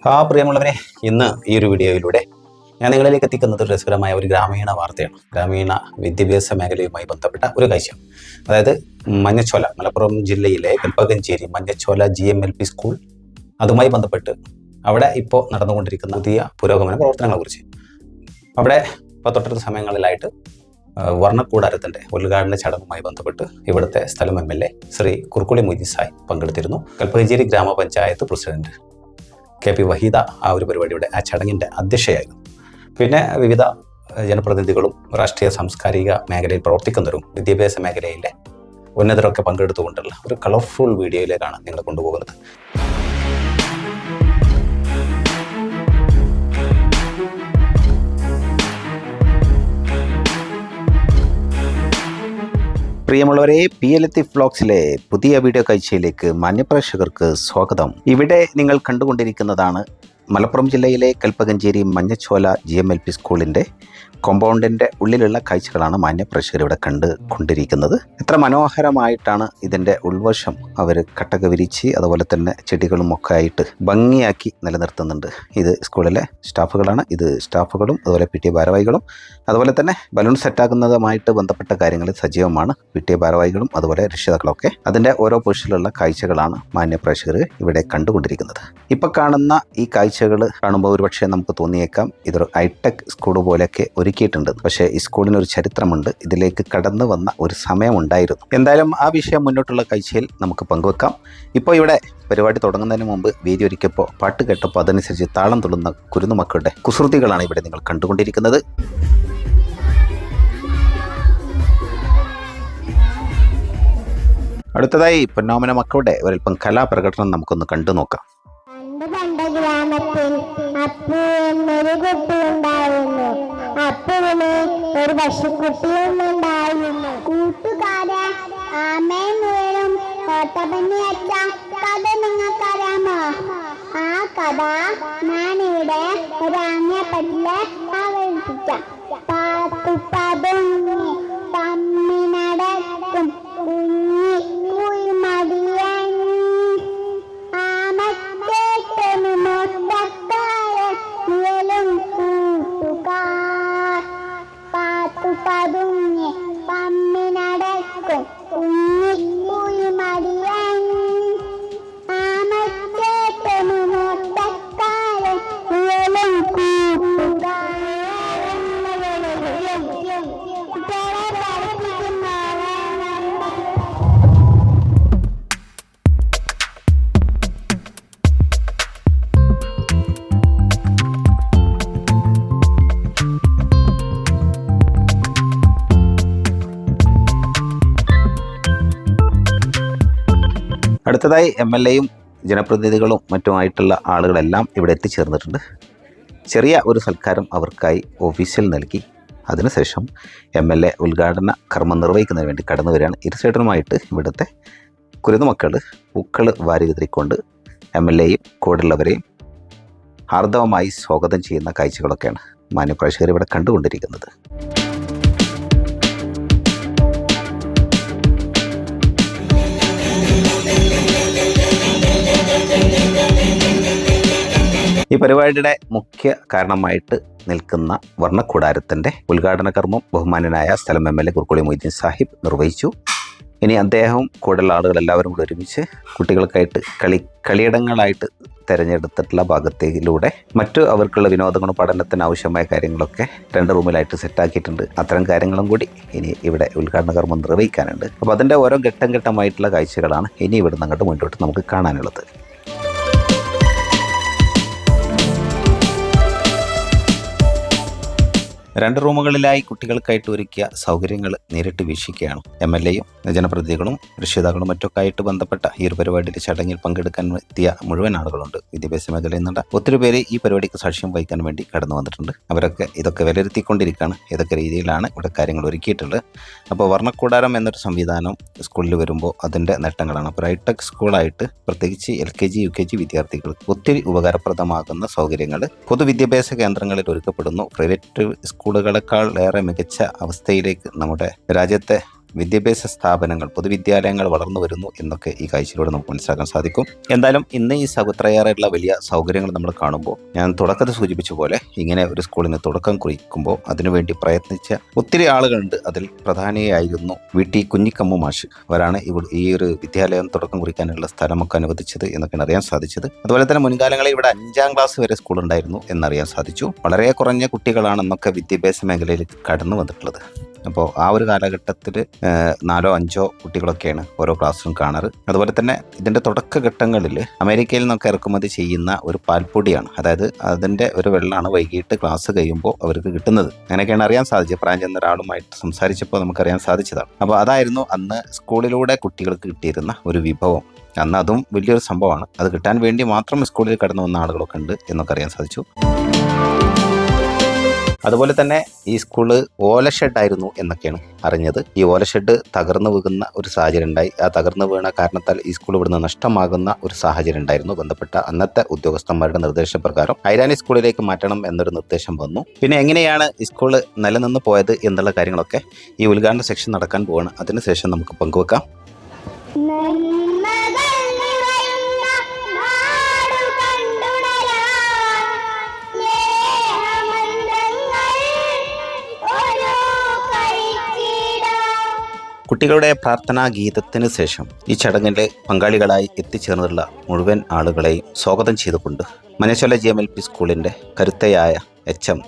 പ്രിയമുള്ളവരെ, ഇന്ന് ഈ ഒരു വീഡിയോയിലൂടെ ഞാൻ നിങ്ങളിലേക്ക് എത്തിക്കുന്നത് രസകരമായ ഒരു ഗ്രാമീണ വാർത്തയാണ്. ഗ്രാമീണ വിദ്യാഭ്യാസ മേഖലയുമായി ബന്ധപ്പെട്ട ഒരു കാഴ്ച. അതായത് മഞ്ഞച്ചോല, മലപ്പുറം ജില്ലയിലെ കൽപ്പകഞ്ചേരി മഞ്ഞച്ചോല GMLP സ്കൂൾ, അതുമായി ബന്ധപ്പെട്ട് അവിടെ ഇപ്പോൾ നടന്നുകൊണ്ടിരിക്കുന്ന പുതിയ പുരോഗമന പ്രവർത്തനങ്ങളെക്കുറിച്ച്. അവിടെ ഇപ്പോൾ തൊട്ടടുത്ത സമയങ്ങളിലായിട്ട് വർണ്ണക്കൂടാരത്തിൻ്റെ ഉദ്ഘാടന ചടങ്ങുമായി ബന്ധപ്പെട്ട് ഇവിടുത്തെ സ്ഥലം MLA ശ്രീ കുർക്കുളി മൊയ്തീൻ സാഹിബ് പങ്കെടുത്തിരുന്നു. കൽപ്പകഞ്ചേരി ഗ്രാമപഞ്ചായത്ത് പ്രസിഡന്റ് KP വഹീദ ആ ഒരു പരിപാടിയുടെ ആ ചടങ്ങിൻ്റെ അധ്യക്ഷയായിരുന്നു. പിന്നെ വിവിധ ജനപ്രതിനിധികളും രാഷ്ട്രീയ സാംസ്കാരിക മേഖലയിൽ പ്രവർത്തിക്കുന്നവരും വിദ്യാഭ്യാസ മേഖലയിലെ ഉന്നതരൊക്കെ പങ്കെടുത്തുകൊണ്ടുള്ള ഒരു കളർഫുൾ വീഡിയോയിലേക്കാണ് നിങ്ങളെ കൊണ്ടുപോകുന്നത്. പ്രിയമുള്ളവരെ, PLT വ്ലോഗ്സിലെ പുതിയ വീഡിയോ കാഴ്ചയിലേക്ക് മാന്യപ്രേക്ഷകർക്ക് സ്വാഗതം. ഇവിടെ നിങ്ങൾ കണ്ടുകൊണ്ടിരിക്കുന്നതാണ് മലപ്പുറം ജില്ലയിലെ കൽപ്പകഞ്ചേരി മഞ്ഞച്ചോല GMLP സ്കൂളിൻ്റെ കോമ്പൗണ്ടിൻ്റെ ഉള്ളിലുള്ള കാഴ്ചകളാണ് മാന്യപ്രേക്ഷകർ ഇവിടെ കണ്ടുകൊണ്ടിരിക്കുന്നത്. എത്ര മനോഹരമായിട്ടാണ് ഇതിൻ്റെ ഉൾവശം അവർ കട്ടക വിരിച്ച് അതുപോലെ തന്നെ ചെടികളും ഒക്കെ ആയിട്ട് ഭംഗിയാക്കി നിലനിർത്തുന്നുണ്ട്. ഇത് സ്കൂളിലെ സ്റ്റാഫുകളാണ്. ഇത് സ്റ്റാഫുകളും അതുപോലെ PTA ഭാരവാഹികളും അതുപോലെ തന്നെ ബലൂൺ സെറ്റാക്കുന്നതുമായിട്ട് ബന്ധപ്പെട്ട കാര്യങ്ങളിൽ സജീവമാണ് PTA ഭാരവാഹികളും അതുപോലെ രക്ഷിതാക്കളൊക്കെ. അതിൻ്റെ ഓരോ പൊസിഷനിലുള്ള കാഴ്ചകളാണ് മാന്യപ്രേക്ഷകർ ഇവിടെ കണ്ടുകൊണ്ടിരിക്കുന്നത്. ഇപ്പോൾ കാണുന്ന ഈ കാഴ്ചകൾ കാണുമ്പോൾ ഒരുപക്ഷെ നമുക്ക് തോന്നിയേക്കാം ഇതൊരു ഹൈടെക് സ്കൂൾ പോലെയൊക്കെ ഒരുക്കിയിട്ടുണ്ട്. പക്ഷേ ഈ സ്കൂളിനൊരു ചരിത്രമുണ്ട്. ഇതിലേക്ക് കടന്നു വന്ന ഒരു സമയമുണ്ടായിരുന്നു. എന്തായാലും ആ വിഷയം മുന്നോട്ടുള്ള കാഴ്ചയിൽ നമുക്ക് പങ്കുവെക്കാം. ഇപ്പോൾ ഇവിടെ പരിപാടി തുടങ്ങുന്നതിന് മുമ്പ് വേദി ഒരുക്കിയപ്പോൾ പാട്ട് കേട്ടപ്പോൾ അതനുസരിച്ച് താളം തുള്ളുന്ന കുരുന്നുമക്കളുടെ കുസൃതികളാണ് ഇവിടെ നിങ്ങൾ കണ്ടുകൊണ്ടിരിക്കുന്നത്. അടുത്തതായി പൊന്നോമന മക്കളുടെ ഒരൽപ്പം കലാപ്രകടനം നമുക്കൊന്ന് കണ്ടു നോക്കാം. പണ്ട് ഗ്രാമത്തിൽ അപ്പു എന്നൊരു കുട്ടി ഉണ്ടായിരുന്നു. അപ്പുവിന് ഒരു പശുക്കുട്ടിയും ഉണ്ടായിരുന്നു. കൂട്ടുകാരെ, ആമയും മുയലും തോട്ടപ്പന്നി അച്ച കഥ നിങ്ങൾക്കറിയാമോ? ആ കഥ ഞാനിവിടെ ഒരു ആമയെ പറ്റില്ല അവതരിപ്പിക്കാം. പാത്തുപ്പതുങ്ങി തമ്മിനടക്കും കുഞ്ഞി കുയിമടിയൻ പതുങ്ങി പമ്മിനടക്കും കുഞ്ഞി കുയിമടിയൻ ആമത്തേട്ടനു നോട്ടക്കാരൻ ഉയലും കൂട്ടുകാരൻ. അടുത്തതായി MLAയും ജനപ്രതിനിധികളും മറ്റുമായിട്ടുള്ള ആളുകളെല്ലാം ഇവിടെ എത്തിച്ചേർന്നിട്ടുണ്ട്. ചെറിയ ഒരു സൽക്കാരം അവർക്കായി ഓഫീസിൽ നൽകി. അതിനുശേഷം MLA ഉദ്ഘാടന കർമ്മം നിർവഹിക്കുന്നതിന് വേണ്ടി കടന്നു വരികയാണ്. ഇരുസൈഡനുമായിട്ട് ഇവിടുത്തെ കുരുന്നുമക്കൾ പൂക്കൾ വാരി വിതറിക്കൊണ്ട് MLAയും കൂടെയുള്ളവരെയും ഹാർദവമായി സ്വാഗതം ചെയ്യുന്ന കാഴ്ചകളൊക്കെയാണ് മാന്യപ്രേക്ഷകർ ഇവിടെ കണ്ടുകൊണ്ടിരിക്കുന്നത്. ഈ പരിപാടിയുടെ മുഖ്യ കാരണമായിട്ട് നിൽക്കുന്ന വർണ്ണക്കൂടാരത്തിൻ്റെ ഉദ്ഘാടന കർമ്മം ബഹുമാന്യനായ സ്ഥലം MLA കുർക്കുളി മൊയ്തീൻ സാഹിബ് നിർവഹിച്ചു. ഇനി അദ്ദേഹവും കൂടുതൽ ആളുകൾ എല്ലാവരും കൂടെ ഒരുമിച്ച് കുട്ടികൾക്കായിട്ട് കളിയിടങ്ങളായിട്ട് തിരഞ്ഞെടുത്തിട്ടുള്ള ഭാഗത്തിലൂടെ മറ്റു അവർക്കുള്ള വിനോദങ്ങളും പഠനത്തിന് ആവശ്യമായ കാര്യങ്ങളൊക്കെ 2 റൂമിലായിട്ട് സെറ്റാക്കിയിട്ടുണ്ട്. അത്തരം കാര്യങ്ങളും കൂടി ഇനി ഇവിടെ ഉദ്ഘാടന കർമ്മം നിർവഹിക്കാനുണ്ട്. അപ്പോൾ അതിൻ്റെ ഓരോ ഘട്ടം ഘട്ടമായിട്ടുള്ള കാഴ്ചകളാണ് ഇനി ഇവിടെ അങ്ങോട്ട് മുന്നോട്ട് നമുക്ക് കാണാനുള്ളത്. 2 റൂമുകളിലായി കുട്ടികൾക്കായിട്ട് ഒരുക്കിയ സൗകര്യങ്ങൾ നേരിട്ട് വീക്ഷിക്കുകയാണ് MLAയും ജനപ്രതിനിധികളും രക്ഷിതാക്കളും മറ്റൊക്കെ ആയിട്ട് ബന്ധപ്പെട്ട ഈ ഒരു പരിപാടിയുടെ ചടങ്ങിൽ പങ്കെടുക്കാൻ എത്തിയ മുഴുവൻ ആളുകളുണ്ട്. വിദ്യാഭ്യാസ മേഖലയിൽ നിന്നുള്ള ഒത്തിരി പേര് ഈ പരിപാടിക്ക് സാക്ഷ്യം വഹിക്കാൻ വേണ്ടി കടന്നു വന്നിട്ടുണ്ട്. അവരൊക്കെ ഇതൊക്കെ വിലയിരുത്തിക്കൊണ്ടിരിക്കുകയാണ് ഏതൊക്കെ രീതിയിലാണ് ഇവിടെ കാര്യങ്ങൾ ഒരുക്കിയിട്ടുള്ളത്. അപ്പോൾ വർണ്ണക്കൂടാരം എന്നൊരു സംവിധാനം സ്കൂളിൽ വരുമ്പോൾ അതിൻ്റെ നേട്ടങ്ങളാണ്. അപ്പോൾ ഹൈടെക് സ്കൂളായിട്ട് പ്രത്യേകിച്ച് LKG UKG വിദ്യാർത്ഥികൾക്ക് ഒത്തിരി ഉപകാരപ്രദമാകുന്ന സൗകര്യങ്ങൾ പൊതുവിദ്യാഭ്യാസ കേന്ദ്രങ്ങളിൽ ഒരുക്കപ്പെടുന്നു. പ്രൈവറ്റ് സ്കൂളുകളെക്കാൾ ഏറെ മികച്ച അവസ്ഥയിലേക്ക് നമ്മുടെ രാജ്യത്തെ വിദ്യാഭ്യാസ സ്ഥാപനങ്ങൾ പൊതുവിദ്യാലയങ്ങൾ വളർന്നു വരുന്നു എന്നൊക്കെ ഈ കാഴ്ചയിലൂടെ നമുക്ക് മനസ്സിലാക്കാൻ സാധിക്കും. എന്തായാലും ഇന്ന് ഈ ഇത്രയേറെയുള്ള വലിയ സൗകര്യങ്ങൾ നമ്മൾ കാണുമ്പോൾ ഞാൻ തുടക്കത്തിൽ സൂചിപ്പിച്ച പോലെ ഇങ്ങനെ ഒരു സ്കൂളിന് തുടക്കം കുറിക്കുമ്പോൾ അതിനുവേണ്ടി പ്രയത്നിച്ച ഒത്തിരി ആളുകളുണ്ട്. അതിൽ പ്രധാനിയായിരുന്നു VT കുഞ്ഞിക്കമ്മു മാഷ്. അവരാണ് ഈ ഒരു വിദ്യാലയം തുടക്കം കുറിക്കാനുള്ള സ്ഥലമൊക്കെ അനുവദിച്ചത് എന്നൊക്കെയാണ് അറിയാൻ സാധിച്ചത്. അതുപോലെ തന്നെ മുൻകാലങ്ങളിൽ ഇവിടെ 5ാം ക്ലാസ് വരെ സ്കൂൾ ഉണ്ടായിരുന്നു എന്നറിയാൻ സാധിച്ചു. വളരെ കുറഞ്ഞ കുട്ടികളാണെന്നൊക്കെ വിദ്യാഭ്യാസ മേഖലയിൽ കടന്നു വന്നിട്ടുള്ളത്. അപ്പോൾ ആ ഒരു കാലഘട്ടത്തിൽ 4 or 5 കുട്ടികളൊക്കെയാണ് ഓരോ ക്ലാസ്സിലും കാണാറ്. അതുപോലെ തന്നെ ഇതിൻ്റെ തുടക്കഘട്ടങ്ങളിൽ അമേരിക്കയിൽ നിന്നൊക്കെ ഇറക്കുമതി ചെയ്യുന്ന ഒരു പാൽപ്പൊടിയാണ്, അതായത് അതിൻ്റെ ഒരു വെള്ളമാണ് വൈകിട്ട് ക്ലാസ് കഴിയുമ്പോൾ അവർക്ക് കിട്ടുന്നത്. അങ്ങനെയൊക്കെയാണ് അറിയാൻ സാധിച്ചത്. പ്രായം ചെന്ന ഒരാളുമായിട്ട് സംസാരിച്ചപ്പോൾ നമുക്കറിയാൻ സാധിച്ചതാണ്. അപ്പോൾ അതായിരുന്നു അന്ന് സ്കൂളിലൂടെ കുട്ടികൾക്ക് കിട്ടിയിരുന്ന ഒരു വിഭവം. അന്ന് അതും വലിയൊരു സംഭവമാണ്. അത് കിട്ടാൻ വേണ്ടി മാത്രം സ്കൂളിൽ കടന്നു വന്ന ആളുകളൊക്കെ ഉണ്ട് എന്നൊക്കെ അറിയാൻ സാധിച്ചു. അതുപോലെ തന്നെ ഈ സ്കൂള് ഓലഷെഡായിരുന്നു എന്നൊക്കെയാണ് അറിഞ്ഞത്. ഈ ഓലഷെഡ് തകർന്നു വീഴുന്ന ഒരു സാഹചര്യം ഉണ്ടായി. ആ തകർന്നു വീണ കാരണത്താൽ ഈ സ്കൂൾ ഇവിടുന്ന് നഷ്ടമാകുന്ന ഒരു സാഹചര്യം ഉണ്ടായിരുന്നു. ബന്ധപ്പെട്ട അന്നത്തെ ഉദ്യോഗസ്ഥന്മാരുടെ നിർദ്ദേശപ്രകാരം ഐരാനി സ്കൂളിലേക്ക് മാറ്റണം എന്നൊരു നിർദ്ദേശം വന്നു. പിന്നെ എങ്ങനെയാണ് ഈ സ്കൂൾ നിലനിന്ന് പോയത് എന്നുള്ള കാര്യങ്ങളൊക്കെ ഈ ഉദ്ഘാടന സെക്ഷൻ നടക്കാൻ പോവാണ്. അതിനുശേഷം നമുക്ക് പങ്കുവെക്കാം. കുട്ടികളുടെ പ്രാർത്ഥനാ ഗീതത്തിന് ശേഷം ഈ ചടങ്ങിൽ പങ്കാളികളായി എത്തിച്ചേർന്നുള്ള മുഴുവൻ ആളുകളെയും സ്വാഗതം ചെയ്തുകൊണ്ട് മഞ്ഞച്ചോല GMLP സ്കൂളിൻ്റെ കരുത്തയായ HM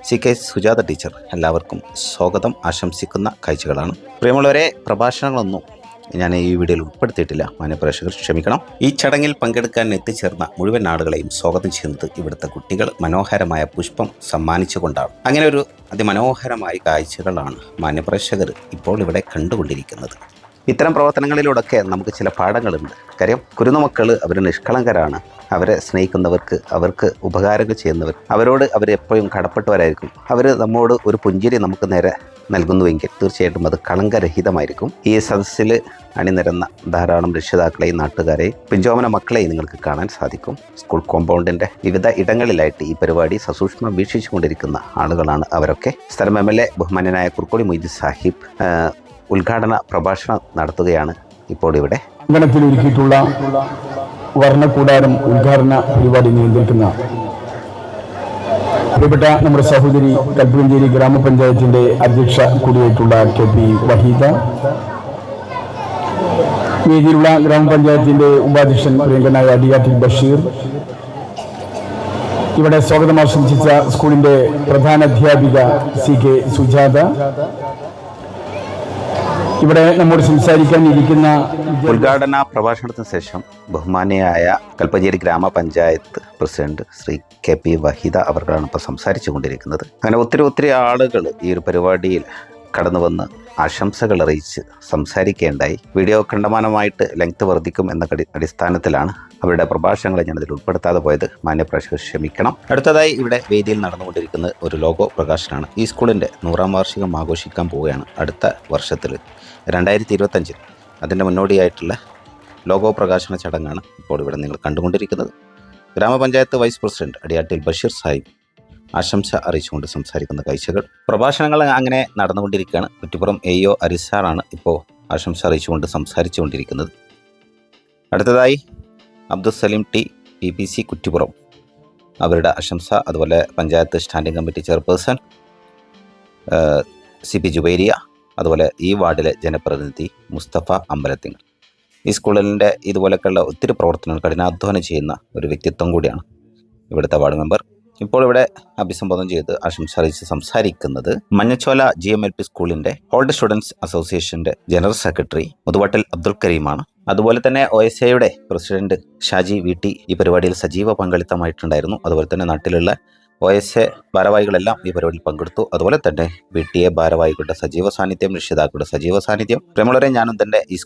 CK സുജാത ടീച്ചർ എല്ലാവർക്കും സ്വാഗതം ആശംസിക്കുന്ന കാഴ്ചകളാണ്. പ്രിയമുള്ളവരെ, പ്രഭാഷണങ്ങളൊന്നും ഞാൻ ഈ വീഡിയോയിൽ ഉൾപ്പെടുത്തിയിട്ടില്ല, മാന്യപ്രേക്ഷകർ ക്ഷമിക്കണം. ഈ ചടങ്ങിൽ പങ്കെടുക്കാൻ എത്തിച്ചേർന്ന മുഴുവൻ ആളുകളെയും സ്വാഗതം ചെയ്യുന്നത് ഇവിടുത്തെ കുട്ടികൾ മനോഹരമായ പുഷ്പം സമ്മാനിച്ചുകൊണ്ടാണ്. അങ്ങനെ ഒരു അതിമനോഹരമായ കാഴ്ചകളാണ് മാന്യപ്രേക്ഷകർ ഇപ്പോൾ ഇവിടെ കണ്ടുകൊണ്ടിരിക്കുന്നത്. ഇത്തരം പ്രവർത്തനങ്ങളിലൂടെയൊക്കെ നമുക്ക് ചില പാഠങ്ങളുണ്ട്. കാര്യം കുരുന്നുമക്കൾ അവർ നിഷ്കളങ്കരാണ്. അവരെ സ്നേഹിക്കുന്നവർക്ക്, അവർക്ക് ഉപകാരങ്ങൾ ചെയ്യുന്നവർ, അവരോട് അവരെപ്പോഴും കടപ്പെട്ടവരായിരിക്കും. അവർ നമ്മോട് ഒരു പുഞ്ചിരി നമുക്ക് നേരെ നൽകുന്നുവെങ്കിൽ തീർച്ചയായിട്ടും അത് കളങ്കരഹിതമായിരിക്കും. ഈ സദസ്സിൽ അണിനിരന്ന ധാരാളം രക്ഷിതാക്കളെയും നാട്ടുകാരെയും പിഞ്ചോമന മക്കളെയും നിങ്ങൾക്ക് കാണാൻ സാധിക്കും. സ്കൂൾ കോമ്പൗണ്ടിൻ്റെ വിവിധ ഇടങ്ങളിലായിട്ട് ഈ പരിപാടി സസൂക്ഷ്മം വീക്ഷിച്ചുകൊണ്ടിരിക്കുന്ന ആളുകളാണ് അവരൊക്കെ. സ്ഥലം MLA ബഹുമാന്യനായ കുർക്കോളി മൊയ്തീൻ സാഹിബ് ഉദ്ഘാടന പ്രഭാഷണം നടത്തുകയാണ് ഇപ്പോൾ ഇവിടെ. അങ്കണത്തിൽ ഒരുക്കിയിട്ടുള്ള വർണ്ണക്കൂടാരം ഉദ്ഘാടന പരിപാടി നിയന്ത്രിക്കുന്ന പ്രിയപ്പെട്ട നമ്മുടെ സഹോദരി കൽപ്പകഞ്ചേരി ഗ്രാമപഞ്ചായത്തിന്റെ അധ്യക്ഷ കൂടിയായിട്ടുള്ള KP വഹീദ, വേദിയിലുള്ള ഗ്രാമപഞ്ചായത്തിന്റെ ഉപാധ്യക്ഷൻ പ്രിയങ്കനായ അടിയാറ്റിൽ ബഷീർ, ഇവിടെ സ്വാഗതം ആശംസിച്ച സ്കൂളിന്റെ പ്രധാന അധ്യാപിക CK സുജാത, ഇവിടെ നമ്മോട് സംസാരിക്കാനിരിക്കുന്ന ഉദ്ഘാടന പ്രഭാഷണത്തിന് ശേഷം ബഹുമാനിയായ കൽപ്പകഞ്ചേരി ഗ്രാമപഞ്ചായത്ത് പ്രസിഡന്റ് ശ്രീ KP വഹീദ അവർക്കാണ് ഇപ്പോൾ സംസാരിച്ചു കൊണ്ടിരിക്കുന്നത്. അങ്ങനെ ഒത്തിരി ആളുകൾ ഈ ഒരു പരിപാടിയിൽ കടന്നു വന്ന് ആശംസകൾ അറിയിച്ച് സംസാരിക്കേണ്ടായി. വീഡിയോ കണ്ടമാനമായിട്ട് ലെങ്ത് വർദ്ധിക്കും എന്ന അടിസ്ഥാനത്തിലാണ് അവരുടെ പ്രഭാഷണങ്ങളെ ഞാനതിൽ ഉൾപ്പെടുത്താതെ പോയത്. മാന്യപ്രേക്ഷകർ ക്ഷമിക്കണം. അടുത്തതായി ഇവിടെ വേദിയിൽ നടന്നുകൊണ്ടിരിക്കുന്ന ഒരു ലോഗോ പ്രകാശനമാണ്. ഈ സ്കൂളിൻ്റെ 100ാം വാർഷികം ആഘോഷിക്കാൻ പോവുകയാണ് അടുത്ത വർഷത്തിൽ 2025. അതിൻ്റെ മുന്നോടിയായിട്ടുള്ള ലോഗോ പ്രകാശന ചടങ്ങാണ് ഇപ്പോൾ ഇവിടെ നിങ്ങൾ കണ്ടുകൊണ്ടിരിക്കുന്നത്. ഗ്രാമപഞ്ചായത്ത് വൈസ് പ്രസിഡന്റ് അടിയാറ്റിൽ ബഷീർ സാഹിബ് ആശംസ അറിയിച്ചുകൊണ്ട് സംസാരിക്കുന്ന കാഴ്ചകൾ. പ്രഭാഷണങ്ങൾ അങ്ങനെ നടന്നുകൊണ്ടിരിക്കുകയാണ്. കുറ്റിപ്പുറം AO അരിസാറാണ് ഇപ്പോൾ ആശംസ അറിയിച്ചുകൊണ്ട് സംസാരിച്ചുകൊണ്ടിരിക്കുന്നത്. അടുത്തതായി അബ്ദുസലീം T PPC കുറ്റിപ്പുറം അവരുടെ ആശംസ, അതുപോലെ panchayat standing committee chairperson CP Jubairiya, അതുപോലെ ഈ വാർഡിലെ ജനപ്രതിനിധി മുസ്തഫ അമ്പലത്തിങ്ങൽ. ഈ സ്കൂളിൻ്റെ ഇതുപോലെയൊക്കെയുള്ള ഒത്തിരി പ്രവർത്തനങ്ങൾ കഠിനാധ്വാനം ചെയ്യുന്ന ഒരു വ്യക്തിത്വം കൂടിയാണ് ഇവിടുത്തെ വാർഡ് മെമ്പർ. ഇപ്പോൾ ഇവിടെ അഭിസംബോധന ചെയ്ത് ആശംസ അറിയിച്ച് സംസാരിക്കുന്നത് മഞ്ഞച്ചോല GMLP സ്കൂളിൻ്റെ ഓൾഡ് സ്റ്റുഡൻസ് അസോസിയേഷൻ്റെ ജനറൽ സെക്രട്ടറി മുതുവാട്ടിൽ അബ്ദുൽ കരീമാണ്. അതുപോലെ തന്നെ OSAയുടെ പ്രസിഡന്റ് ഷാജി VT ഈ പരിപാടിയിൽ സജീവ പങ്കാളിത്തമായിട്ടുണ്ടായിരുന്നു. അതുപോലെ തന്നെ നാട്ടിലുള്ള OSA ഭാരവാഹികളെല്ലാം ഈ പരിപാടിയിൽ പങ്കെടുത്തു. അതുപോലെ തന്നെ PTA ഭാരവാഹികളുടെ സജീവ സാന്നിധ്യം, രക്ഷിതാക്കളുടെ സജീവ സാന്നിധ്യം. പ്രമുള്ളവരെ, ഞാനും തന്നെ ഈ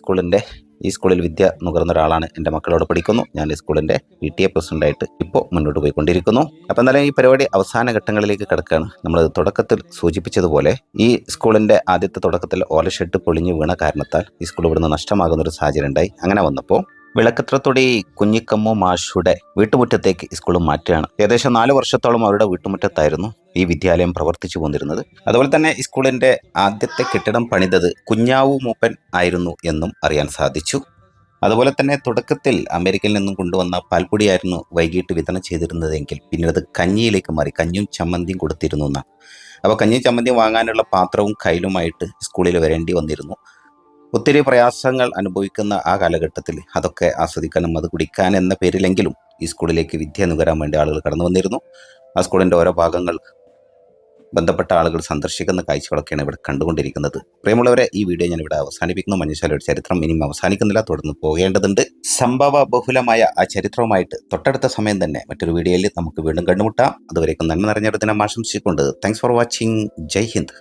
സ്കൂളിൽ വിദ്യ നുകർന്ന ഒരാളാണ്. എൻ്റെ മക്കളോട് പഠിക്കുന്നു. ഞാൻ ഈ സ്കൂളിൻ്റെ PTA പ്രസിഡന്റായിട്ട് ഇപ്പോൾ മുന്നോട്ട് പോയിക്കൊണ്ടിരിക്കുന്നു. അപ്പോൾ എന്തായാലും ഈ പരിപാടി അവസാന ഘട്ടങ്ങളിലേക്ക് കിടക്കുകയാണ്. നമ്മൾ തുടക്കത്തിൽ സൂചിപ്പിച്ചതുപോലെ ഈ സ്കൂളിൻ്റെ ആദ്യത്തെ തുടക്കത്തിൽ ഓലഷെഡ് പൊളിഞ്ഞു വീണ കാരണത്താൽ ഈ സ്കൂൾ ഇവിടുന്ന് നഷ്ടമാകുന്ന ഒരു സാഹചര്യം ഉണ്ടായി. അങ്ങനെ വന്നപ്പോൾ വിളക്കത്രത്തൊടി കുഞ്ഞിക്കമ്മു മാഷുടെ വീട്ടുമുറ്റത്തേക്ക് സ്കൂൾ മാറ്റുകയാണ്. ഏകദേശം 4 വർഷത്തോളം അവരുടെ വീട്ടുമുറ്റത്തായിരുന്നു ഈ വിദ്യാലയം പ്രവർത്തിച്ചു പോന്നിരുന്നത്. അതുപോലെ തന്നെ ഈ സ്കൂളിൻ്റെ ആദ്യത്തെ കെട്ടിടം പണിതത് കുഞ്ഞാവു മൂപ്പൻ ആയിരുന്നു എന്നും അറിയാൻ സാധിച്ചു. അതുപോലെ തന്നെ തുടക്കത്തിൽ അമേരിക്കയിൽ നിന്നും കൊണ്ടുവന്ന പാൽപ്പൊടിയായിരുന്നു വൈകിട്ട് വിതരണം ചെയ്തിരുന്നതെങ്കിൽ പിന്നീട് അത് കഞ്ഞിയിലേക്ക് മാറി, കഞ്ഞിയും ചമ്മന്തിയും കൊടുത്തിരുന്നു എന്നാണ്. അപ്പോൾ കഞ്ഞിയും ചമ്മന്തിയും വാങ്ങാനുള്ള പാത്രവും കയ്യിലുമായിട്ട് സ്കൂളിൽ വരേണ്ടി വന്നിരുന്നു. ഒത്തിരി പ്രയാസങ്ങൾ അനുഭവിക്കുന്ന ആ കാലഘട്ടത്തിൽ അതൊക്കെ ആസ്വദിക്കാനും അത് കുടിക്കാൻ എന്ന പേരിലെങ്കിലും ഈ സ്കൂളിലേക്ക് വിദ്യ നുകരാൻ വേണ്ടി ആളുകൾ കടന്നു വന്നിരുന്നു. ആ സ്കൂളിൻ്റെ ഓരോ ഭാഗങ്ങൾ ബന്ധപ്പെട്ട ആളുകൾ സന്ദർശിക്കുന്ന കാഴ്ചകളൊക്കെയാണ് ഇവിടെ കണ്ടുകൊണ്ടിരിക്കുന്നത്. പ്രിയമുള്ളവരെ, ഈ വീഡിയോ ഞാൻ ഇവിടെ അവസാനിപ്പിക്കുന്നു. മഞ്ഞശാലയുടെ ചരിത്രം ഇനിയും അവസാനിക്കുന്നില്ല, തുടർന്ന് പോകേണ്ടതുണ്ട്. സംഭവ ബഹുലമായ ആ ചരിത്രവുമായിട്ട് തൊട്ടടുത്ത സമയം തന്നെ മറ്റൊരു വീഡിയോയിൽ നമുക്ക് വീണ്ടും കണ്ടുമുട്ടാം. അതുവരേക്കും നന്മ നിറഞ്ഞ ഒരു ദിനം ആശംസിച്ചുകൊണ്ട് thanks for watching. Jai Hind.